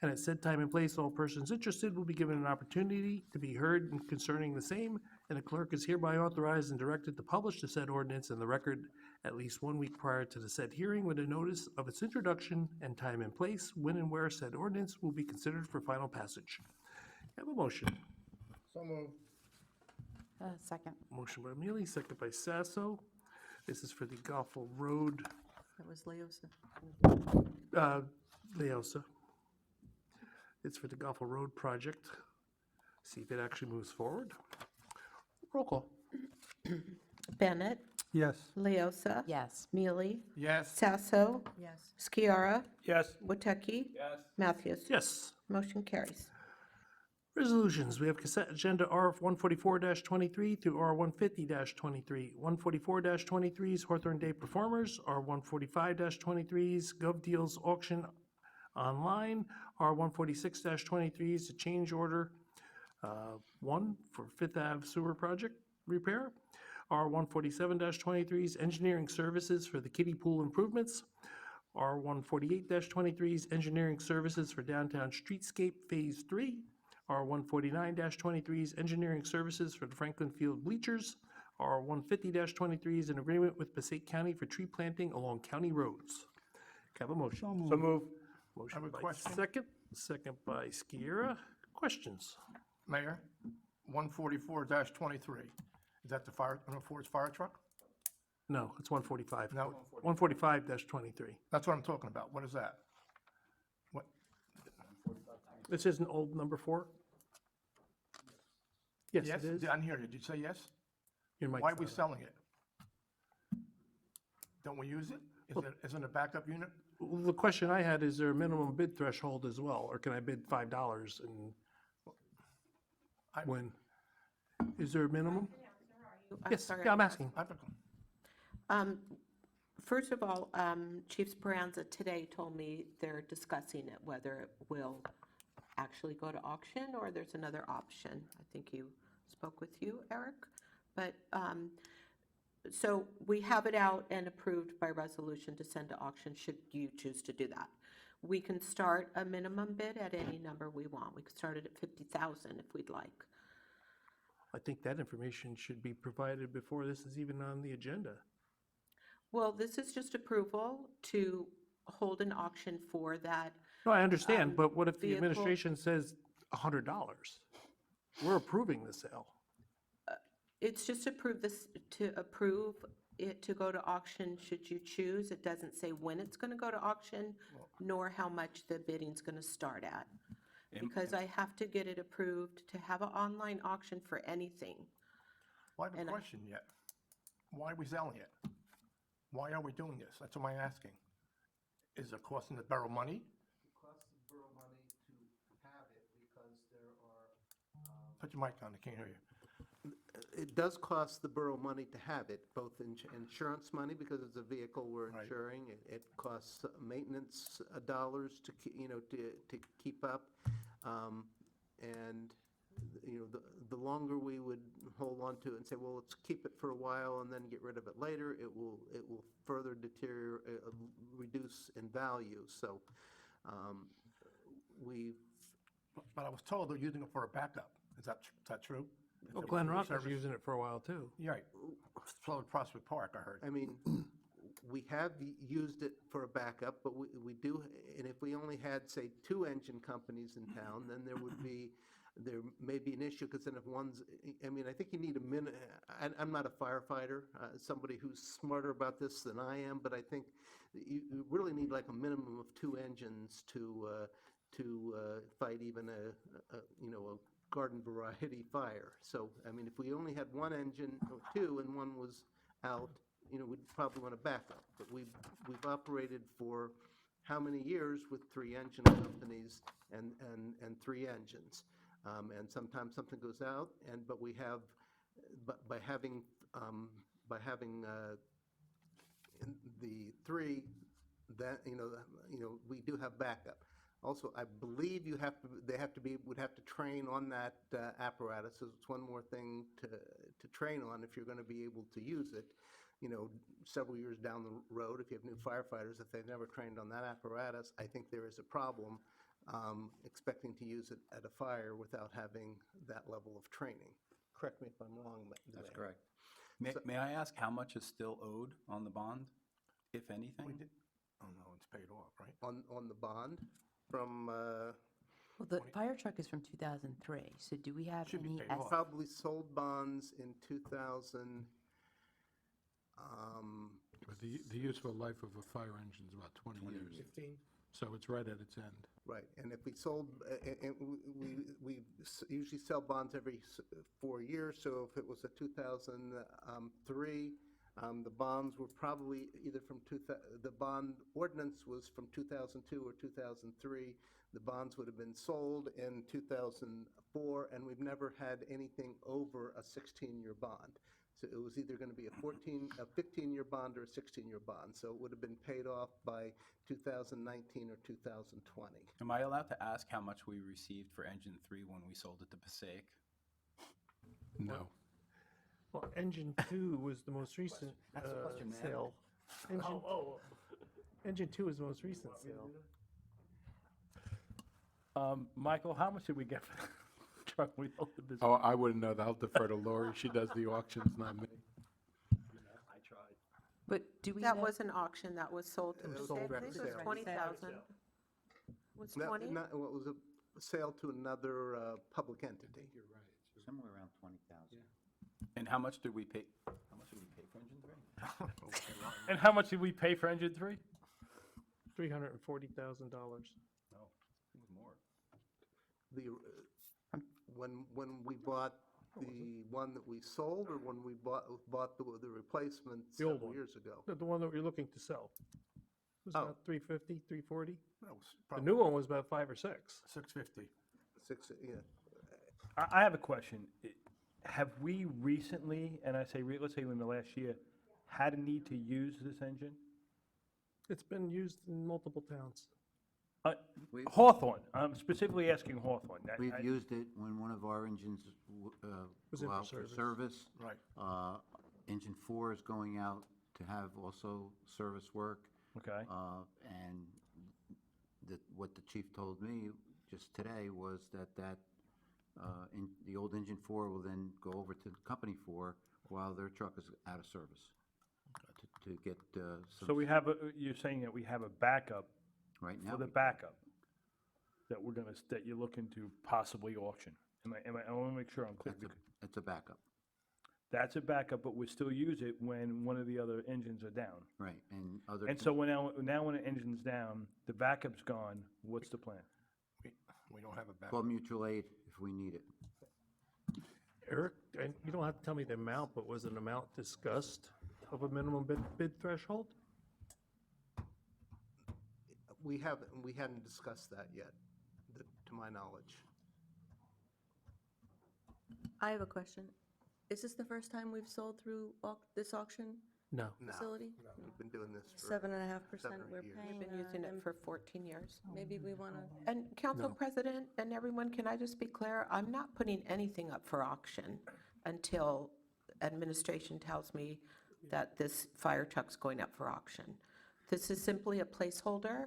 And at said time and place, all persons interested will be given an opportunity to be heard concerning the same, and the clerk is hereby authorized and directed to publish the said ordinance in the record at least 1 week prior to the said hearing with a notice of its introduction and time and place when and where said ordinance will be considered for final passage. Have a motion.
So moved.
Second.
Motion by Mealy, second by Sasso. This is for the Goffel Road,
That was Leosa.
Leosa. It's for the Goffel Road project. See if it actually moves forward. Roll call.
Bennett,
Yes.
Leosa.
Yes.
Mealy,
Yes.
Sasso,
Yes.
Skiara,
Yes.
Witecki.
Yes.
Matthews.
Yes.
Motion carries.
Resolutions, we have consent agenda R 144-23 through R 150-23. 144-23's Hawthorne Day Performers, R 145-23's Gov Deals Auction Online, R 146-23's a change order 1 for Fifth Ave Sewer Project repair, R 147-23's Engineering Services for the kiddie pool improvements, R 148-23's Engineering Services for Downtown Streetscape Phase 3, R 149-23's Engineering Services for the Franklin Field Bleachers, R 150-23's an agreement with Passaic County for tree planting along county roads. Can I have a motion?
So moved.
Motion
I have a
by
question.
second by Skiera. Questions?
Mayor, 144-23. Is that the fire, Ford's fire truck?
No, it's 145.
No.
145-23.
That's what I'm talking about. What is that? What,
This is an old number 4? Yes,
yes?
it is.
I didn't hear you. Did you say yes?
Your mic's
Why are we
not on.
selling it? Don't we use it? Isn't it a backup unit?
Well, the question I had, is there a minimum bid threshold as well, or can I bid $5 and
I-
when? Is there a minimum?
I'm
Yes,
sorry.
yeah, I'm asking.
First of all, Chief Speranza today told me they're discussing it, whether it will actually go to auction or there's another option. I think he spoke with you, Eric. But, so we have it out and approved by resolution to send to auction should you choose to do that. We can start a minimum bid at any number we want. We could start it at 50,000 if we'd like.
I think that information should be provided before this is even on the agenda.
Well, this is just approval to hold an auction for that.
No, I understand, but what if the
vehicle-
administration says $100? We're approving the sale.
It's just approve this, to approve it to go to auction should you choose. It doesn't say when it's going to go to auction, nor how much the bidding's going to start at. Because I have to get it approved to have an online auction for anything.
Well, I have
And
a
I-
question yet. Why are we selling it? Why are we doing this? That's what I'm asking. Is it costing the borough money?
It costs the borough money to have it because there are.
Put your mic on, I can't hear you.
It does cost the borough money to have it, both insurance money, because it's a vehicle we're
Right.
insuring. It costs maintenance dollars to, to keep up. And, the longer we would hold on to it and say, well, let's keep it for a while and then get rid of it later, it will further reduce in value. So we've
But I was told they're using it for a backup. Is that true?
Well, Glen Rock was using it for a while, too.
You're right. So did Prospect Park, I heard.
I mean, we have used it for a backup, but we do, and if we only had, say, 2 engine companies in town, then there may be an issue, because then if one's, I mean, I think you need I'm not a firefighter, somebody who's smarter about this than I am, but I think you really need like a minimum of 2 engines to fight even a garden variety fire. So, I mean, if we only had 1 engine or 2 and one was out, we'd probably want a backup. But we've operated for how many years with 3 engine companies and 3 engines. And sometimes something goes out, but we have, by having the 3, that, we do have backup. Also, I believe would have to train on that apparatus. So it's one more thing to train on if you're going to be able to use it. Several years down the road, if you have new firefighters, if they've never trained on that apparatus, I think there is a problem expecting to use it at a fire without having that level of training. Correct me if I'm wrong,
That's
Mayor.
correct. May I ask how much is still owed on the bond, if anything?
Oh, no, it's paid off, right?
On the bond from,
Well, the fire truck is from 2003, so do we have
Should be
any?
paid off.
probably sold bonds in 2000.
But the useful life of a fire engine is about 20 years.
15?
So it's right at its end.
Right, and if we sold, and we usually sell bonds every 4 years, so if it was a 2003, the bonds were probably either from, the bond ordinance was from 2002 or 2003. The bonds would have been sold in 2004, and we've never had anything over a 16-year bond. So it was either going to be a 15-year bond or a 16-year bond. So it would have been paid off by 2019 or 2020.
Am I allowed to ask how much we received for engine 3 when we sold it to Passaic?
No.
Well, Engine 2 was the most recent sale. Engine 2 was the most recent sale.
Michael, how much did we get for the truck we sold the business?
Oh, I wouldn't know that. I'll defer to Lori. She does the auctions, not me.
I tried.
But do we
That
know?
was an auction that was sold to
was
Passaic. I
direct
think it was
sale.
20,000. Was 20?
Well, it was a sale to another public entity.
Somewhere around 20,000.
And how much did we pay? How much did we pay for engine 3?
And how much did we pay for engine 3?
$340,000.
No, it was more.
When we bought the one that we sold, or when we bought the replacement
The old
several
one.
years ago?
The one that we're looking to sell. It was
Oh.
about 350, 340.
That was
The
probably
new one was about 5 or 6.
650.
Yeah.
I have a question. Have we recently, and I say, let's say in the last year, had a need to use this engine?
It's been used in multiple towns.
Hawthorne, I'm specifically asking Hawthorne.
We've used it when one of our engines
Was in
go
for
out for
service.
service.
Right.
Engine 4 is going out to have also service work.
Okay.
And what the chief told me just today was that the old engine 4 will then go over to the company 4 while their truck is out of service. To get some.
So you're saying that we have a backup
Right now.
for the backup that you're looking to possibly auction? I want to make sure I'm clear.
It's a backup.
That's a backup, but we still use it when one of the other engines are down.
Right, and other.
And so now when the engine's down, the backup's gone, what's the plan?
We don't have a backup.
Call mutual aid if we need it.
Eric, and you don't have to tell me the amount, but was an amount discussed of a minimum bid threshold?
We hadn't discussed that yet, to my knowledge.
I have a question. Is this the first time we've sold through this auction
No.
No,
facility?
we've been doing this for
7.5%
7 or 8
we're
years.
paying.
We've been using it
and
for 14 years.
Maybe we want to,
And Council President and everyone, can I just be clear? I'm not putting anything up for auction until administration tells me that this fire truck's going up for auction. This is simply a placeholder.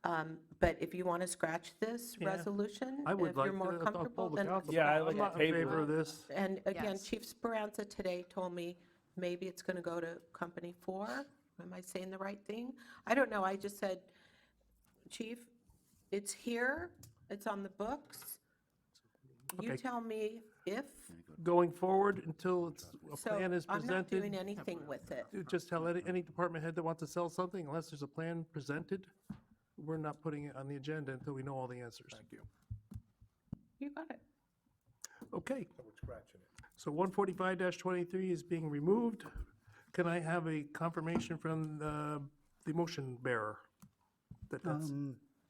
But if you want to scratch this
Yeah,
resolution,
I would
if
like
you're more
to,
comfortable,
pull the
then
council.
Yeah, I
scratch
like
I'm
it.
not in
table
favor
it.
of this.
And again,
Yes.
Chief Speranza today told me maybe it's going to go to Company 4. Am I saying the right thing? I don't know. I just said, Chief, it's here, it's on the books. You
Okay.
tell me if,
Going forward, until a
so
plan is
I'm not doing
presented,
anything with it.
just tell any department head that wants to sell something, unless there's a plan presented, we're not putting it on the agenda until we know all the answers.
Thank you.
You got it.
Okay,
So we're scratching it.
so 145-23 is being removed. Can I have a confirmation from the motion bearer? That that's,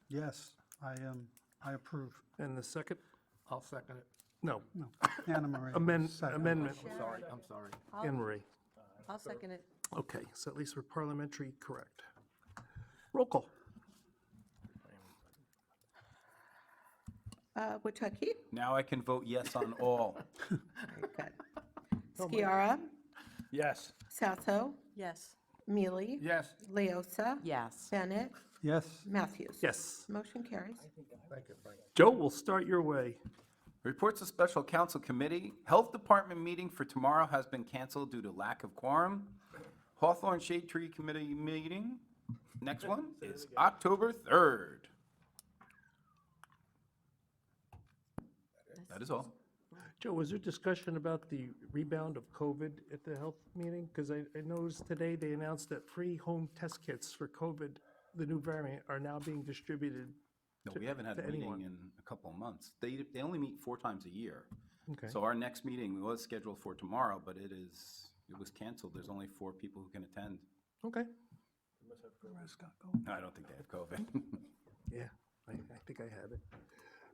Yes, I approve.
and the second?
I'll second it.
No,
No, Anna Marie. second.
amendment,
I'm sorry.
Anne Marie.
I'll second it.
Okay, so at least we're parliamentary correct. Roll call.
Wachaki?
Now I can vote yes on all.
Very good. Skiara,
Yes.
Salto,
Yes.
Mealy,
Yes.
Leosa,
Yes.
Bennett,
Yes,
Matthews.
Yes.
Motion carries.
Thank you, Frank.
Joe, we'll start your way.
Reports of Special Council Committee. Health Department meeting for tomorrow has been canceled due to lack of quorum. Hawthorne Shade Tree Committee meeting, next one is October 3rd. That is all.
Joe, was there discussion about the rebound of COVID at the health meeting? Because I noticed today they announced that free home test kits for COVID, the new variant, are now being distributed.
No, we haven't had
to
a meeting
anyone.
in a couple of months. They only meet 4 times a year.
Okay.
So our next meeting was scheduled for tomorrow, but it was canceled. There's only 4 people who can attend.
Okay.
I don't think they have COVID.
Yeah, I think I had it.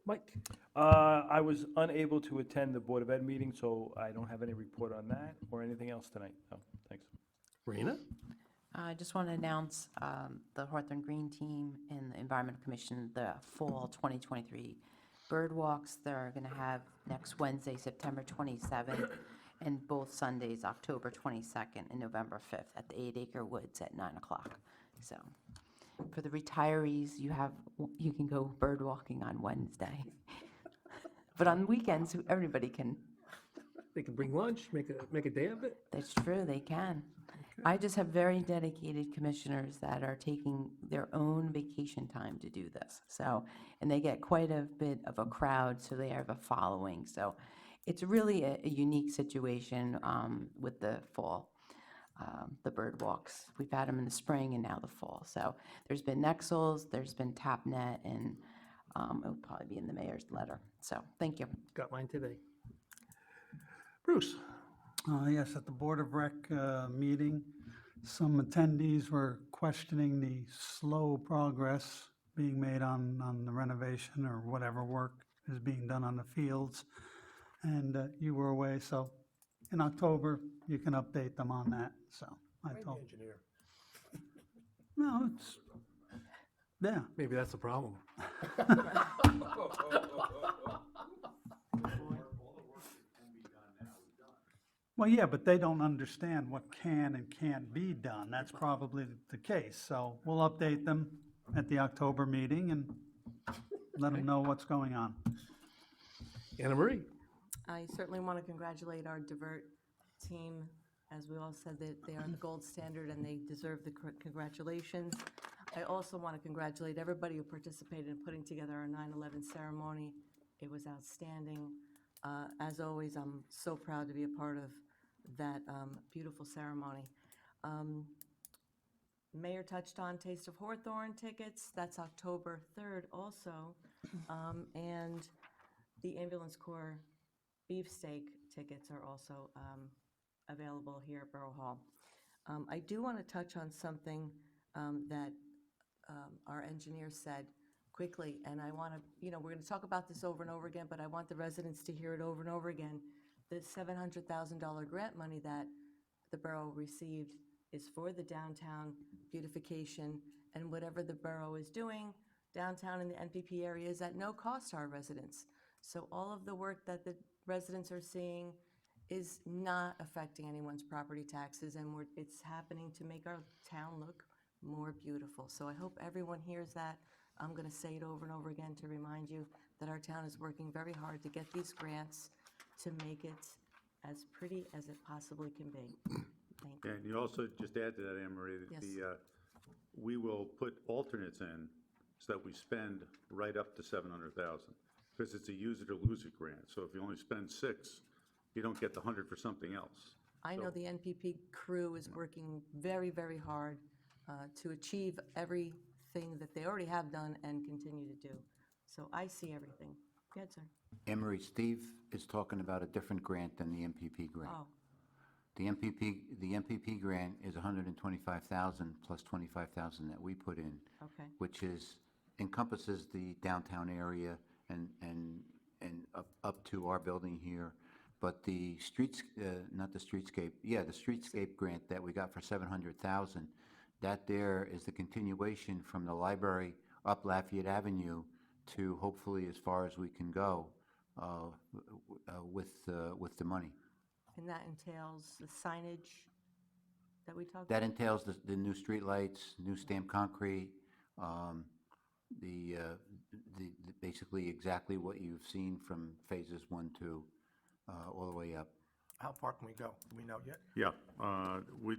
Mike?
I was unable to attend the Board of Ed meeting, so I don't have any report on that or anything else tonight. No, thanks.
Rena?
I just want to announce the Hawthorne Green Team and the Environmental Commission, the fall 2023 bird walks. They're going to have next Wednesday, September 27th, and both Sundays, October 22nd and November 5th at the 8 Acre Woods at 9 o'clock. So for the retirees, you can go bird walking on Wednesday. But on weekends, everybody can.
They can bring lunch, make a day of it?
That's true, they can. I just have very dedicated commissioners that are taking their own vacation time to do this. So, and they get quite a bit of a crowd, so they have a following. So it's really a unique situation with the fall, the bird walks. We've had them in the spring and now the fall. So there's been Nexels, there's been TapNet, and it'll probably be in the mayor's letter. So, thank you.
Got mine today. Bruce?
Yes, at the Board of Rec meeting, some attendees were questioning the slow progress being made on the renovation or whatever work is being done on the fields. And you were away, so in October, you can update them on that, so I told.
Engineer.
No, it's, yeah.
Maybe that's the problem.
Well, yeah, but they don't understand what can and can't be done. That's probably the case. So we'll update them at the October meeting and let them know what's going on.
Anna Marie?
I certainly want to congratulate our Divert team. As we all said, that they are the gold standard and they deserve the congratulations. I also want to congratulate everybody who participated in putting together our 9/11 ceremony. It was outstanding. As always, I'm so proud to be a part of that beautiful ceremony. Mayor touched on Taste of Hawthorne tickets. That's October 3rd also. And the Ambulance Corps beefsteak tickets are also available here at Borough Hall. I do want to touch on something that our engineer said quickly, and I want to, we're going to talk about this over and over again, but I want the residents to hear it over and over again. The $700,000 grant money that the borough received is for the downtown beautification, and whatever the borough is doing downtown in the NPP area is at no cost to our residents. So all of the work that the residents are seeing is not affecting anyone's property taxes, and it's happening to make our town look more beautiful. So I hope everyone hears that. I'm going to say it over and over again to remind you that our town is working very hard to get these grants to make it as pretty as it possibly can be. Thank you.
And you also, just add to that, Anne Marie, that
Yes.
we will put alternates in so that we spend right up to 700,000, because it's a use it or lose it grant. So if you only spend 6, you don't get the 100 for something else.
I know the NPP crew is working very, very hard to achieve everything that they already have done and continue to do. So I see everything. Go ahead, sir.
Emery, Steve is talking about a different grant than the MPP grant.
Oh,
The MPP grant is 125,000 plus 25,000 that we put in,
okay.
which encompasses the downtown area and up to our building here. But the not the streetscape, the streetscape grant that we got for 700,000, that there is the continuation from the library up Lafayette Avenue to hopefully as far as we can go with the money.
And that entails the signage that we talked
That
about?
entails the new streetlights, new stamped concrete, basically exactly what you've seen from phases 1, 2, all the way up.
How far can we go? Do we know yet?
Yeah,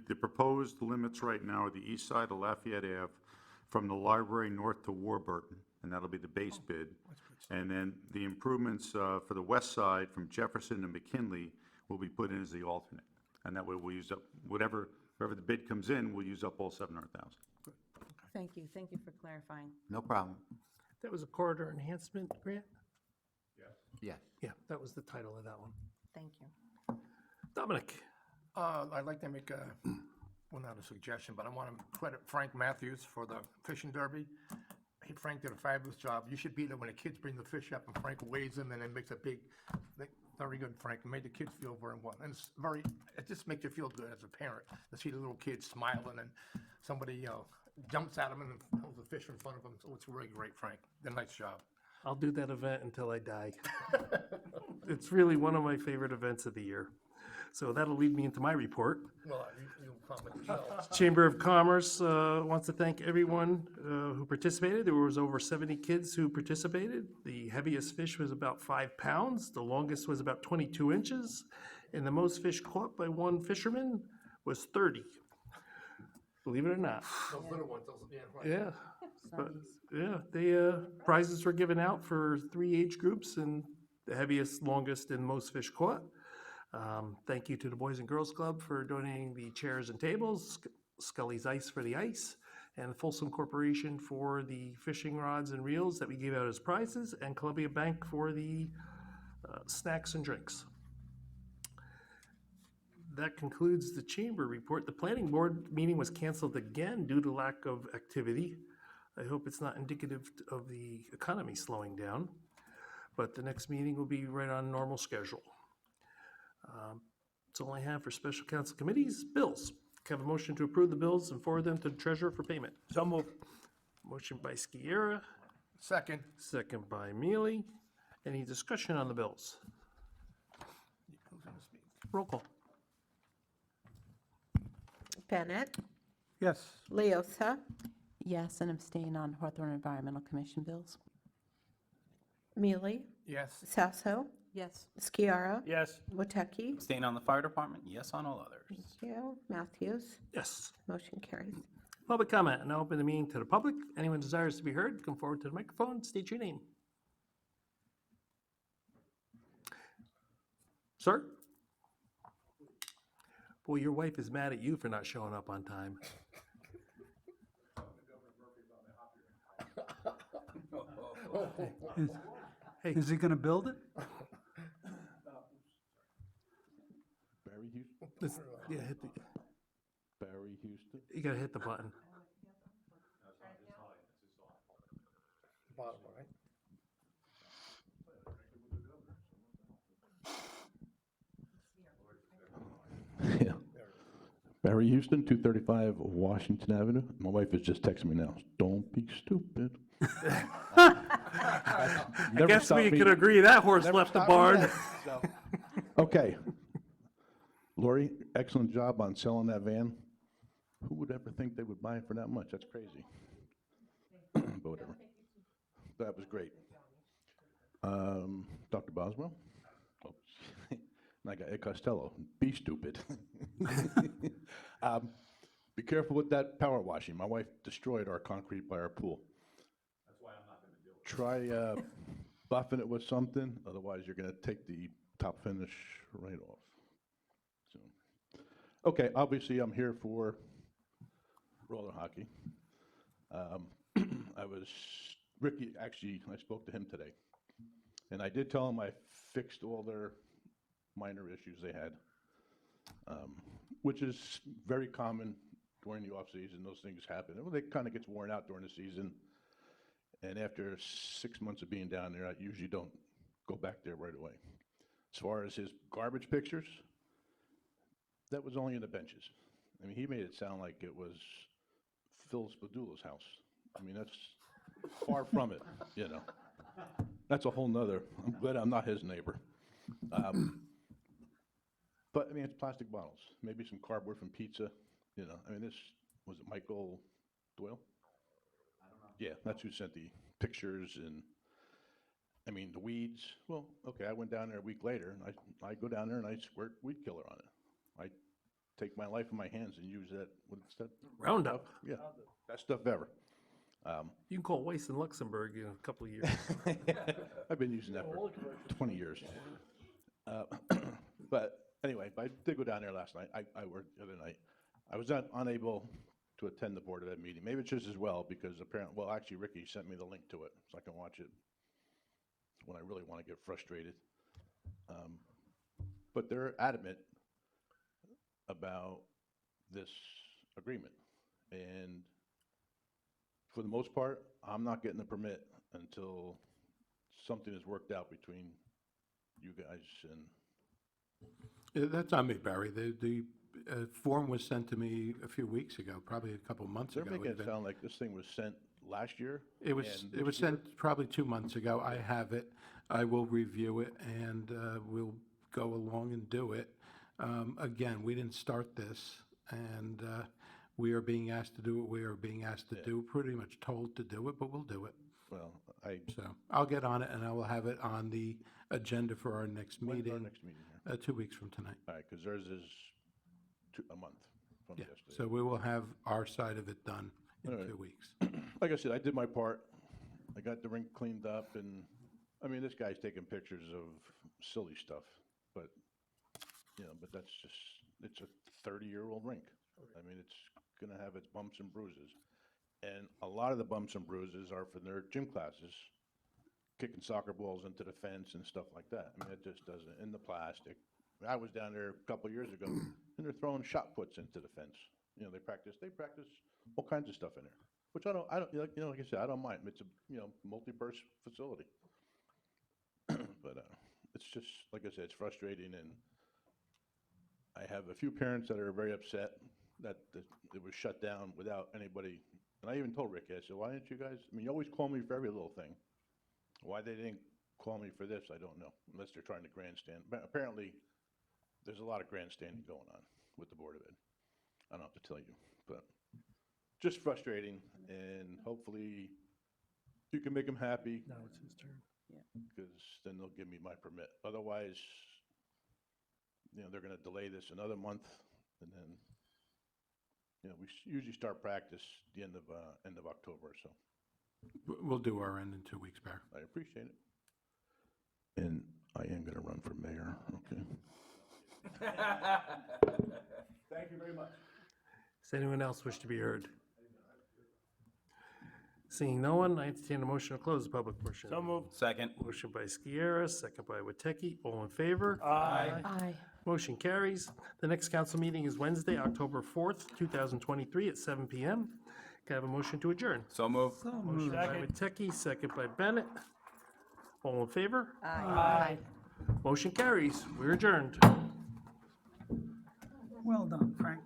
the proposed limits right now are the east side of Lafayette Ave from the library north to Warburton, and that'll be the base bid. And then the improvements for the west side from Jefferson to McKinley will be put in as the alternate. And that way we'll use up wherever the bid comes in, we'll use up all 700,000.
Thank you for clarifying.
No problem.
That was a corridor enhancement grant?
Yes.
Yeah, that was the title of that one.
Thank you.
Dominic?
I'd like to make well, not a suggestion, but I want to credit Frank Matthews for the fishing derby. Frank did a fabulous job. You should be there when the kids bring the fish up and Frank weighs them and then makes a big, very good, Frank. It made the kids feel very well. And it just makes you feel good as a parent to see the little kids smiling and somebody, jumps at them and pulls the fish in front of them. So it's really great, Frank. Did a nice job.
I'll do that event until I die. It's really one of my favorite events of the year. So that'll lead me into my report.
Well, you probably yourself.
Chamber of Commerce wants to thank everyone who participated. There was over 70 kids who participated. The heaviest fish was about 5 pounds. The longest was about 22 inches. And the most fish caught by one fisherman was 30. Believe it or not.
Those little ones, right.
Yeah. But, yeah, the prizes were given out for 3 age groups, and the heaviest, longest, and most fish caught. Thank you to the Boys and Girls Club for donating the chairs and tables, Scully's Ice for the ice, and Folsom Corporation for the fishing rods and reels that we gave out as prizes, and Columbia Bank for the snacks and drinks. That concludes the chamber report. The planning board meeting was canceled again due to lack of activity. I hope it's not indicative of the economy slowing down, but the next meeting will be right on normal schedule. That's all I have for special council committees. Bills. Can I have a motion to approve the bills and forward them to the treasurer for payment?
So moved.
Motion by Skiera,
Second.
second by Mealy. Any discussion on the bills?
Who's gonna speak?
Roll call.
Bennett,
Yes.
Leosa,
Yes, and abstain on Hawthorne Environmental Commission bills.
Mealy,
Yes.
Sasso,
Yes.
Skiara,
Yes.
Watecki.
Abstain on the fire department, yes on all others.
Thank you. Matthews,
Yes.
motion carries.
Public comment, and I open the meeting to the public. Anyone desires to be heard, come forward to the microphone, state your name. Sir? Boy, your wife is mad at you for not showing up on time. Hey.
Is he going to build it?
Barry Houston?
Yeah, hit the,
Barry Houston?
you gotta hit the button.
Bottom, right?
Yeah. Barry Houston, 235 Washington Avenue. My wife is just texting me now. Don't be stupid.
I guess we could agree that horse left the barn.
Okay. Lori, excellent job on selling that van. Who would ever think they would buy it for that much? That's crazy. But whatever. That was great. Dr. Boswell? Oh, and I got Ed Costello. Be stupid. Be careful with that power washing. My wife destroyed our concrete by our pool. That's why I'm not going to do it. Try buffing it with something, otherwise you're going to take the top finish right off. So, okay, obviously I'm here for roller hockey. Ricky, actually, I spoke to him today. And I did tell him I fixed all their minor issues they had, which is very common during the off-season. Those things happen. Well, they kind of gets worn out during the season. And after 6 months of being down there, I usually don't go back there right away. As far as his garbage pictures, that was only in the benches. I mean, he made it sound like it was Phil Spadula's house. I mean, that's far from it, you know. That's a whole nother, I'm glad I'm not his neighbor. But, I mean, it's plastic bottles, maybe some cardboard from pizza, you know. I mean, this, was it Michael Doyle? I don't know. Yeah, that's who sent the pictures and, I mean, the weeds. Well, okay, I went down there a week later, and I go down there and I squirt weed killer on it. I take my life in my hands and use that, what's that?
Roundup.
Yeah, best stuff ever.
You can call Weiss in Luxembourg in a couple of years.
I've been using that for 20 years. But anyway, I did go down there last night. I worked the other night. I was unable to attend the Board of Ed meeting. Maybe it's just as well because apparently, well, actually, Ricky sent me the link to it so I can watch it when I really want to get frustrated. But they're adamant about this agreement. And for the most part, I'm not getting the permit until something is worked out between you guys and.
Yeah, that's on me, Barry. The form was sent to me a few weeks ago, probably a couple months
They're
ago.
making it
even.
sound like this thing was sent last year.
It was
and this year.
sent probably 2 months ago. I have it. I will review it, and we'll go along and do it. Again, we didn't start this, and we are being asked to do what we are being asked to do, pretty much told to do it, but we'll do it.
Well,
So I'll get on it, and I will have it on the agenda for our next
when's
meeting,
our next meeting here?
2 weeks from tonight.
All right, because theirs is a month from
Yeah,
yesterday.
so we will have our side of it done in
All right.
2 weeks.
Like I said, I did my part. I got the rink cleaned up, and, I mean, this guy's taking pictures of silly stuff, but, you know, but that's just, it's a 30-year-old rink. I mean, it's gonna have its bumps and bruises. And a lot of the bumps and bruises are from their gym classes, kicking soccer balls into the fence and stuff like that. I mean, it just doesn't, in the plastic. I was down there a couple of years ago, and they're throwing shot puts into the fence. You know, they practice all kinds of stuff in there, which I don't, like, you know, like I said, I don't mind. It's a, you know, multi-purpose facility. But it's just, like I said, it's frustrating, and I have a few parents that are very upset that it was shut down without anybody. And I even told Ricky, I said, why didn't you guys, I mean, you always call me for every little thing. Why they didn't call me for this, I don't know, unless they're trying to grandstand. But apparently, there's a lot of grandstanding going on with the Board of Ed. I don't have to tell you, but just frustrating, and hopefully you can make them happy.
Now it's his turn.
Because then they'll give me my permit. Otherwise, you know, they're gonna delay this another month, and then, you know, we usually start practice the end of October, so
We'll do our end in 2 weeks, Barry.
I appreciate it. And I am gonna run for mayor, okay?
Thank you very much. Does anyone else wish to be heard? Seeing no one, I entertain a motion to close the public portion.
So moved.
Second.
Motion by Skiera, second by Watecki. All in favor?
Aye.
Aye.
Motion carries. The next council meeting is Wednesday, October 4th, 2023 at 7 PM. Can I have a motion to adjourn?
So moved.
Motion by Watecki, second by Bennett. All in favor?
Aye.
Motion carries. We're adjourned.
Well done, Frank.